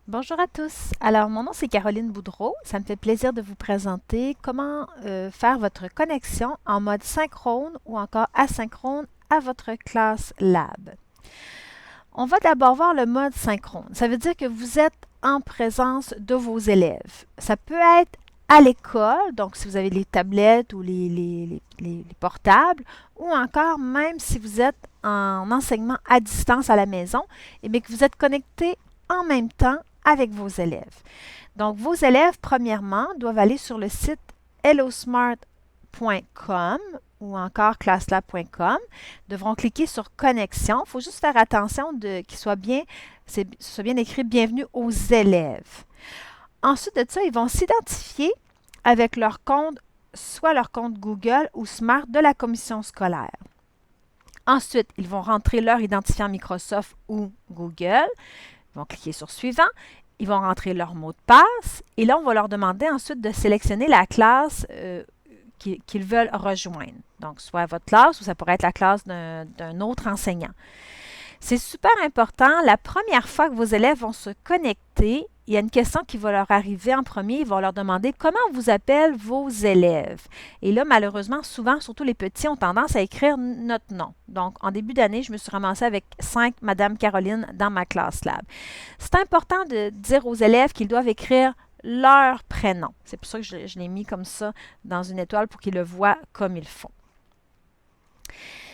Bonjour à tous. Alors, mon nom c'est Caroline Boudreau. Ça me fait plaisir de vous présenter comment faire votre connexion en mode synchrone ou encore asynchrone à votre classe Lab. On va d'abord voir le mode synchrone. Ça veut dire que vous êtes en présence de vos élèves. Ça peut être à l'école, donc si vous avez les tablettes ou les portables, ou encore même si vous êtes en enseignement à distance à la maison, et bien que vous êtes connecté en même temps avec vos élèves. Donc, vos élèves, premièrement, doivent aller sur le site hellosmart.com ou encore classlab.com, devront cliquer sur connexion. Il faut juste faire attention qu'il soit bien écrit bienvenue aux élèves. Ensuite de ça, ils vont s'identifier avec leur compte, soit leur compte Google ou Smart de la commission scolaire. Ensuite, ils vont rentrer leur identifiant Microsoft ou Google. Ils vont cliquer sur suivant. Ils vont rentrer leur mot de passe. Et là, on va leur demander ensuite de sélectionner la classe qu'ils veulent rejoindre. Donc, soit votre classe ou ça pourrait être la classe d'un autre enseignant. C'est super important. La première fois que vos élèves vont se connecter, il y a une question qui va leur arriver en premier. Ils vont leur demander comment vous appellent vos élèves. Et là, malheureusement, souvent, surtout les petits, ont tendance à écrire notre nom. Donc, en début d'année, je me suis ramassée avec 5 Madame Caroline dans ma classe lab. C'est important de dire aux élèves qu'ils doivent écrire leur prénom. C'est pour ça que je l'ai mis comme ça dans une étoile pour qu'ils le voient comme il faut.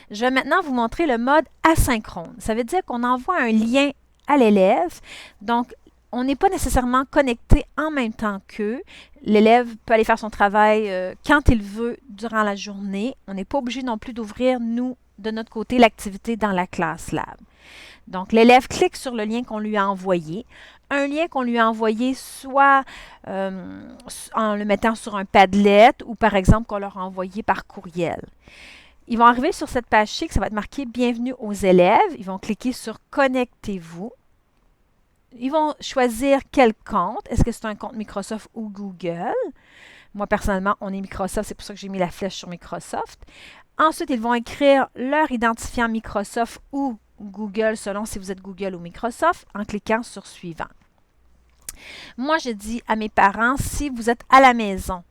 Je vais maintenant vous montrer le mode asynchrone. Ça veut dire qu'on envoie un lien à l'élève. Donc, on n'est pas nécessairement connecté en même temps qu'eux. L'élève peut aller faire son travail quand il veut durant la journée. On n'est pas obligé non plus d'ouvrir, nous, de notre côté, l'activité dans la classe lab. Donc, l'élève clique sur le lien qu'on lui a envoyé. Un lien qu'on lui a envoyé soit en le mettant sur un Padlet ou, par exemple, qu'on leur a envoyé par courriel. Ils vont arriver sur cette page chic, ça va être marqué Bienvenue aux élèves. Ils vont cliquer sur Connectez-vous. Ils vont choisir quel compte. Est-ce que c'est un compte Microsoft ou Google? Moi, personnellement, on est Microsoft, c'est pour ça que j'ai mis la flèche sur Microsoft. Ensuite, ils vont écrire leur identifiant Microsoft ou Google, selon si vous êtes Google ou Microsoft, en cliquant sur Suivant. Moi, je dis à mes parents, si vous êtes à la maison,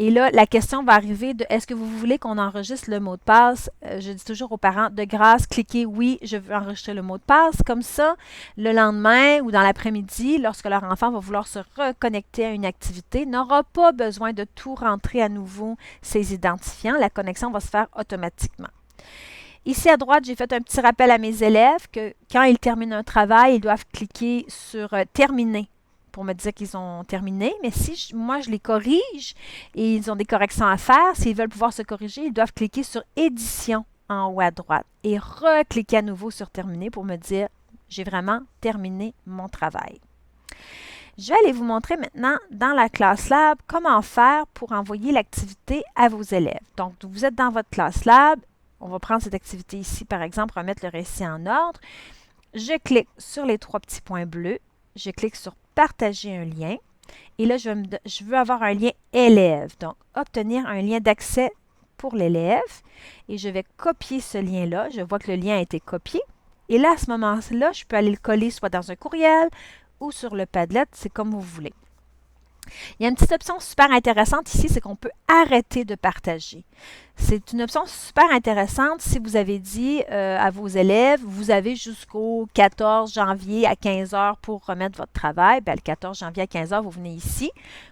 et là, la question va arriver de est-ce que vous voulez qu'on enregistre le mot de passe? Je dis toujours aux parents, de grâce, cliquez oui, je veux enregistrer le mot de passe. Comme ça, le lendemain ou dans l'après-midi, lorsque leur enfant va vouloir se reconnecter à une activité, n'aura pas besoin de tout rentrer à nouveau ses identifiants. La connexion va se faire automatiquement. Ici à droite, j'ai fait un petit rappel à mes élèves que quand ils terminent un travail, ils doivent cliquer sur Terminer pour me dire qu'ils ont terminé. Mais si moi, je les corrige et ils ont des corrections à faire, s'ils veulent pouvoir se corriger, ils doivent cliquer sur Édition en haut à droite et recliquer à nouveau sur Terminer pour me dire j'ai vraiment terminé mon travail. Je vais aller vous montrer maintenant dans la classe Lab comment faire pour envoyer l'activité à vos élèves. Donc, vous êtes dans votre classe Lab. On va prendre cette activité ici, par exemple, remettre le récit en ordre. Je clique sur les 3 petits points bleus. Je clique sur Partager un lien. Et là, je veux avoir un lien élève. Donc, obtenir un lien d'accès pour l'élève. Et je vais copier ce lien-là. Je vois que le lien a été copié. Et là, à ce moment-là, je peux aller le coller soit dans un courriel ou sur le Padlet. C'est comme vous voulez. Il y a une petite option super intéressante ici, c'est qu'on peut arrêter de partager. C'est une option super intéressante si vous avez dit à vos élèves, vous avez jusqu'au 14 janvier à 15 heures pour remettre votre travail. Bien, le 14 janvier à 15 heures, vous venez ici,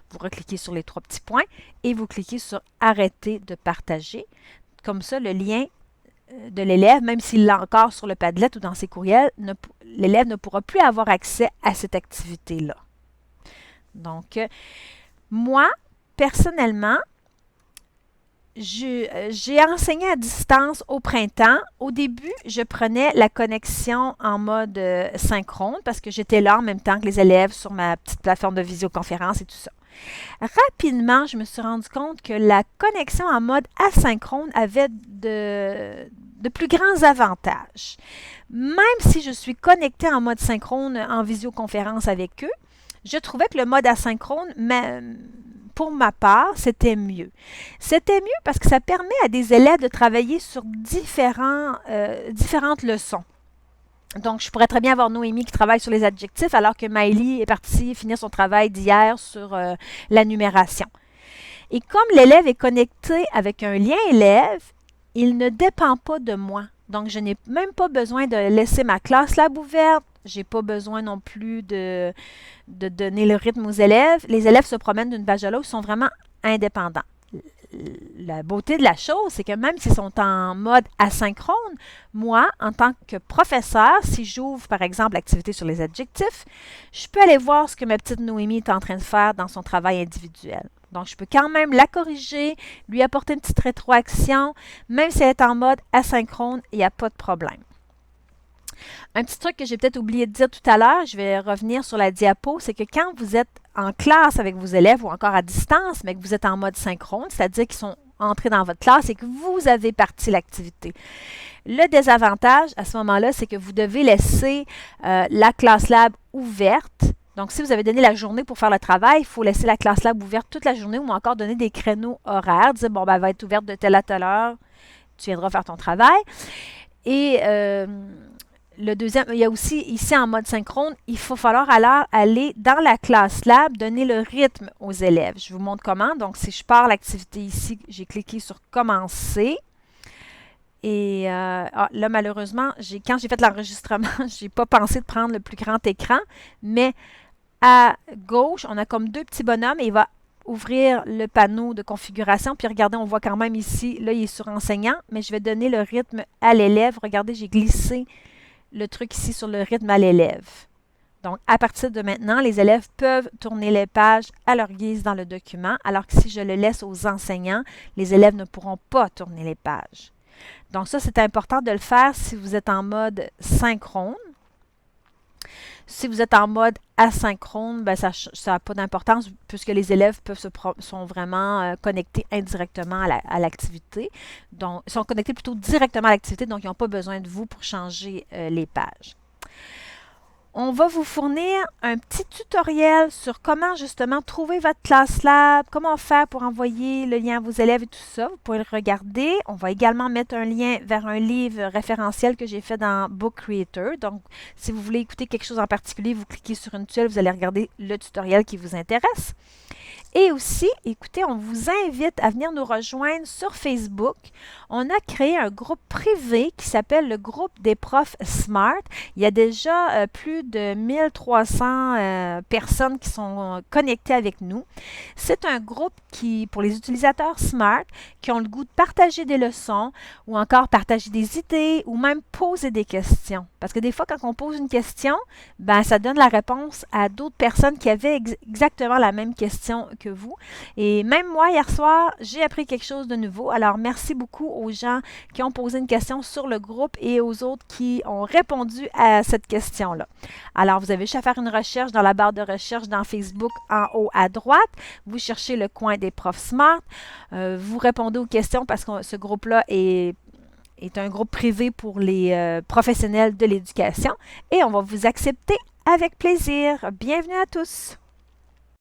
vous recliquez sur les 3 petits points et vous cliquez sur Arrêter de partager. Comme ça, le lien de l'élève, même s'il l'a encore sur le Padlet ou dans ses courriels, l'élève ne pourra plus avoir accès à cette activité-là. Donc, moi, personnellement, j'ai enseigné à distance au printemps. Au début, je prenais la connexion en mode synchrone parce que j'étais là en même temps que les élèves sur ma petite plateforme de visioconférence et tout ça. Rapidement, je me suis rendu compte que la connexion en mode asynchrone avait de plus grands avantages. Même si je suis connectée en mode synchrone en visioconférence avec eux, je trouvais que le mode asynchrone, pour ma part, c'était mieux. C'était mieux parce que ça permet à des élèves de travailler sur différentes leçons. Donc, je pourrais très bien avoir Noémie qui travaille sur les adjectifs alors que Maëlie est partie finir son travail d'hier sur la numération. Et comme l'élève est connecté avec un lien élève, il ne dépend pas de moi. Donc, je n'ai même pas besoin de laisser ma classe lab ouverte. Je n'ai pas besoin non plus de donner le rythme aux élèves. Les élèves se promènent d'une page à l'autre, ils sont vraiment indépendants. La beauté de la chose, c'est que même s'ils sont en mode asynchrone, moi, en tant que professeur, si j'ouvre par exemple l'activité sur les adjectifs, je peux aller voir ce que ma petite Noémie est en train de faire dans son travail individuel. Donc, je peux quand même la corriger, lui apporter une petite rétroaction, même si elle est en mode asynchrone, il n'y a pas de problème. Un petit truc que j'ai peut-être oublié de dire tout à l'heure, je vais revenir sur la diapo, c'est que quand vous êtes en classe avec vos élèves ou encore à distance, mais que vous êtes en mode synchrone, c'est-à-dire qu'ils sont entrés dans votre classe et que vous avez parti l'activité. Le désavantage à ce moment-là, c'est que vous devez laisser la classe lab ouverte. Donc, si vous avez donné la journée pour faire le travail, il faut laisser la classe lab ouverte toute la journée ou encore donner des créneaux horaires, dire, bon, ben, elle va être ouverte de telle à telle heure, tu viendras faire ton travail. Et le deuxième, il y a aussi ici en mode synchrone, il faut falloir alors aller dans la classe lab, donner le rythme aux élèves. Je vous montre comment. Donc, si je pars l'activité ici, j'ai cliqué sur commencer. Et là, malheureusement, quand j'ai fait l'enregistrement, je n'ai pas pensé de prendre le plus grand écran, mais à gauche, on a comme deux petits bonhommes et il va ouvrir le panneau de configuration. Puis regardez, on voit quand même ici, là, il est sur enseignant, mais je vais donner le rythme à l'élève. Regardez, j'ai glissé le truc ici sur le rythme à l'élève. Donc, à partir de maintenant, les élèves peuvent tourner les pages à leur guise dans le document, alors que si je le laisse aux enseignants, les élèves ne pourront pas tourner les pages. Donc ça, c'est important de le faire si vous êtes en mode synchrone. Si vous êtes en mode asynchrone, ben ça n'a pas d'importance puisque les élèves sont vraiment connectés indirectement à l'activité. Donc, ils sont connectés plutôt directement à l'activité, donc ils n'ont pas besoin de vous pour changer les pages. On va vous fournir un petit tutoriel sur comment justement trouver votre classe lab, comment faire pour envoyer le lien à vos élèves et tout ça. Vous pouvez le regarder. On va également mettre un lien vers un livre référentiel que j'ai fait dans Book Creator. Donc, si vous voulez écouter quelque chose en particulier, vous cliquez sur une tuile, vous allez regarder le tutoriel qui vous intéresse. Et aussi, écoutez, on vous invite à venir nous rejoindre sur Facebook. On a créé un groupe privé qui s'appelle le groupe des profs Smart. Il y a déjà plus de 1300 personnes qui sont connectées avec nous. C'est un groupe pour les utilisateurs Smart, qui ont le goût de partager des leçons ou encore partager des idées ou même poser des questions. Parce que des fois, quand on pose une question, ben, ça donne la réponse à d'autres personnes qui avaient exactement la même question que vous. Et même moi, hier soir, j'ai appris quelque chose de nouveau. Alors, merci beaucoup aux gens qui ont posé une question sur le groupe et aux autres qui ont répondu à cette question-là. Alors, vous avez juste à faire une recherche dans la barre de recherche dans Facebook en haut à droite. Vous cherchez le coin des profs Smart. Vous répondez aux questions parce que ce groupe-là est un groupe privé pour les professionnels de l'éducation et on va vous accepter avec plaisir. Bienvenue à tous!